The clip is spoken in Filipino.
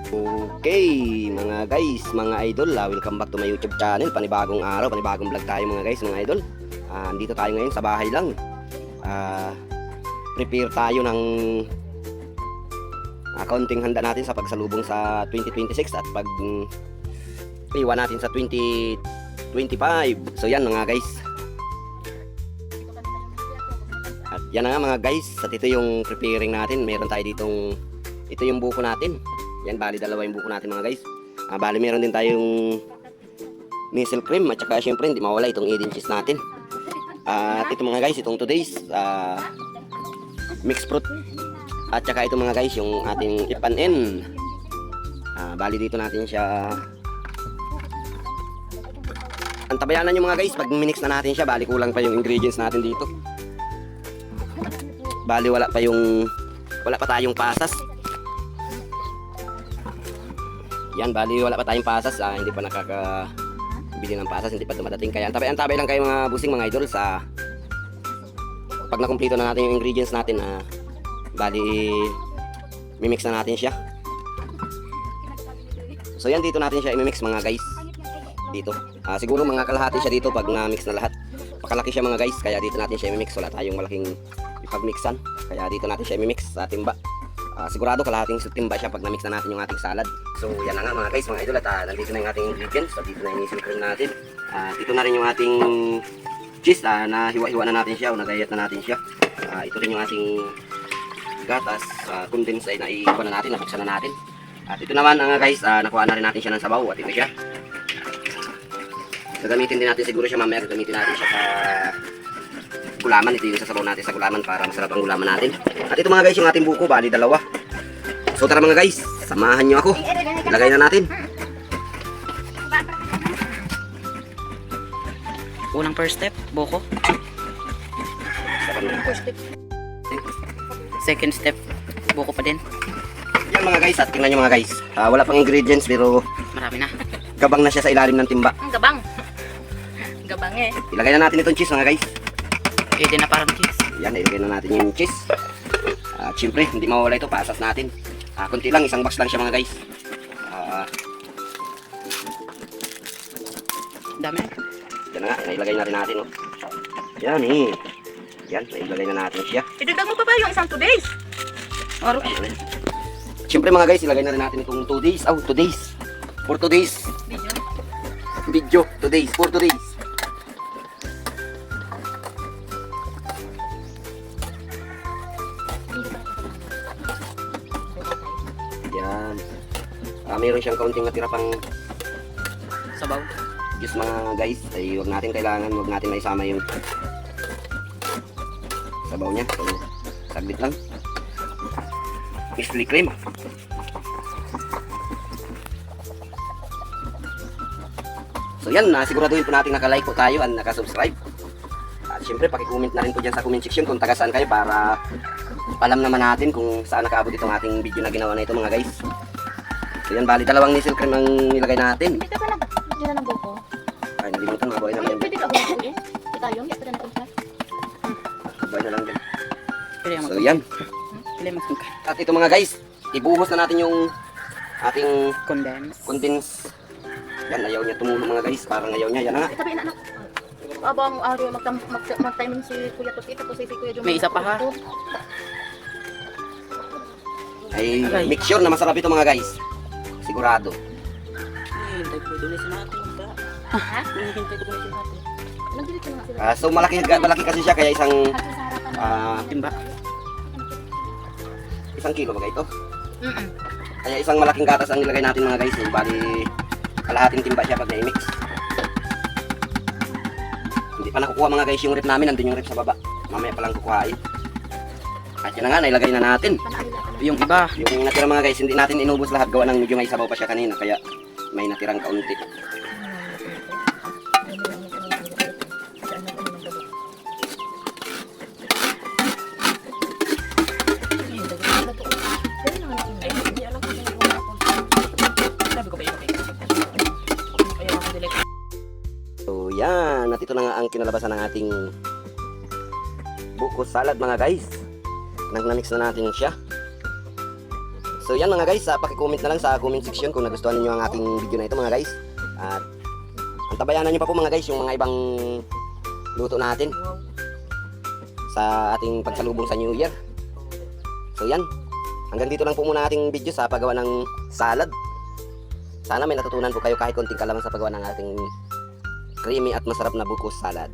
Okay, mga guys, mga idol, welcome back to my YouTube channel. Panibagong araw, panibagong vlog tayo mga guys, mga idol. Andito tayo ngayon sa bahay lang. Prepare tayo ng kaunting handa natin sa pagsalubong sa 2026 at pag iwa natin sa 2025. So yan mga guys. At yan na nga mga guys, at ito yung preparing natin. Meron tayo ditong, ito yung buko natin. Yan, bali dalawa yung buko natin mga guys. Bali meron din tayong Nestle cream at saka syempre hindi mawala itong Eden cheese natin. At ito mga guys, itong today's mixed fruit. At saka ito mga guys, yung ating ipanin. Bali dito natin siya. Antabayanan nyo mga guys, pag minix na natin siya, bali kulang pa yung ingredients natin dito. Bali wala pa tayong pasas. Yan, bali wala pa tayong pasas, hindi pa nakakabili ng pasas, hindi pa dumadating. Kaya antabay lang kayo mga busing mga idol sa pag nakumpleto na natin yung ingredients natin, bali mimix na natin siya. So yan, dito natin siya imimix mga guys. Dito. Siguro mga kalahati siya dito pag na-mix na lahat. Pakalaki siya mga guys, kaya dito natin siya imimix. Wala tayong malaking ipag-mixan. Kaya dito natin siya imimix sa timba. Sigurado kalahating timba siya pag na-mix na natin yung ating salad. So yan na nga mga guys, mga idol, at nandito na yung ating ingredients. So dito na yung Nestle cream natin. Ito na rin yung ating cheese, na hiwa-hiwa na natin siya o nagayat na natin siya. Ito rin yung ating gatas, condense ay naiikuha na natin, nabuksan na natin. At ito naman nga guys, nakuha na rin natin siya ng sabaw. At ito siya. Gagamitin din natin siguro siya mamaya. Gagamitin natin siya sa gulaman. Ito yung sasabaw natin sa gulaman para masarap ang gulaman natin. At ito mga guys, yung ating buko, bali dalawa. So tara mga guys, samahan nyo ako. Ilagay na natin. Unang first step, buko. Second step, buko pa din. Yan mga guys, at tingnan nyo mga guys. Wala pang ingredients pero Marami na. gabang na siya sa ilalim ng timba. Gabang. Gabang eh. Ilagay na natin itong cheese mga guys. Pwede na parang cheese. Yan, ilagay na natin yung cheese. At syempre, hindi mawala ito, pasas natin. Kunti lang, isang box lang siya mga guys. Dami. Yan na nga, nailagay na rin natin. Oh. Yan eh. Yan, nailagay na natin siya. Idagdag mo pa ba yung isang 2 days? Aro. Syempre mga guys, ilagay na rin natin itong 2 days. 2 days. For 2 days. Video. 2 days. For 2 days. Yan. Mayroon siyang kaunting natira pang Sabaw. juice mga guys. Ay huwag natin maisama yung sabaw niya. So, saglit lang. Nestle cream. So yan, siguraduhin po natin nakalike po tayo at nakasubscribe. At syempre, paki-comment na rin po dyan sa comment section kung taga saan kayo para alam naman natin kung saan nakaabot itong ating video na ginawa na ito mga guys. So yan, bali dalawang Nestle cream ang nilagay natin. Pwede ka na dyan ng buko. Ay, nalimutan, mabuhay na lang yan. Pwede ka buko eh. Ito yun, ito na natin siya. Mabuhay na lang yan. Pwede So yan. Pwede magtungkad. At ito mga guys, ibuhos na natin yung ating Condense. condense. Yan, ayaw niya tumulong mga guys. Parang ayaw niya. Yan na nga. Itabi na anak. Abang araw mag-timing si Kuya Tuti tapos si Kuya Jumel. May isa pa ha? Ay, Aray. make sure na masarap ito mga guys. Sigurado. Hintay ko doon natin. Ha? Hintay ko doon natin. Nandito na nga sila. So malaki kasi siya kaya isang Kasi sa harapan. Timba. isang kilo ba ito? Mm-mm. Kaya isang malaking gatas ang nilagay natin mga guys. Bali kalahating timba siya pag na-mix. Hindi pa nakukuha mga guys yung rep namin. Nandun yung rep sa baba. Mamaya pa lang kukuhain. At yun na nga, nailagay na natin. Yung iba. Yung natira mga guys, hindi natin inubos lahat. Gawa ng medyo may sabaw pa siya kanina. Kaya may natirang kaunti. Sabi ko ba yun? So yan, at ito na nga ang kinalabasan ng ating buko salad mga guys. Nang na-mix na natin siya. So yan mga guys, paki-comment na lang sa comment section kung nagustuhan niyo ang ating video na ito mga guys. At antabayanan niyo pa po mga guys yung mga ibang luto natin sa ating pagsalubong sa New Year. So yan, hanggang dito lang po muna ating video sa paggawa ng salad. Sana may natutunan po kayo kahit konting kalaman sa paggawa ng ating creamy at masarap na buko salad.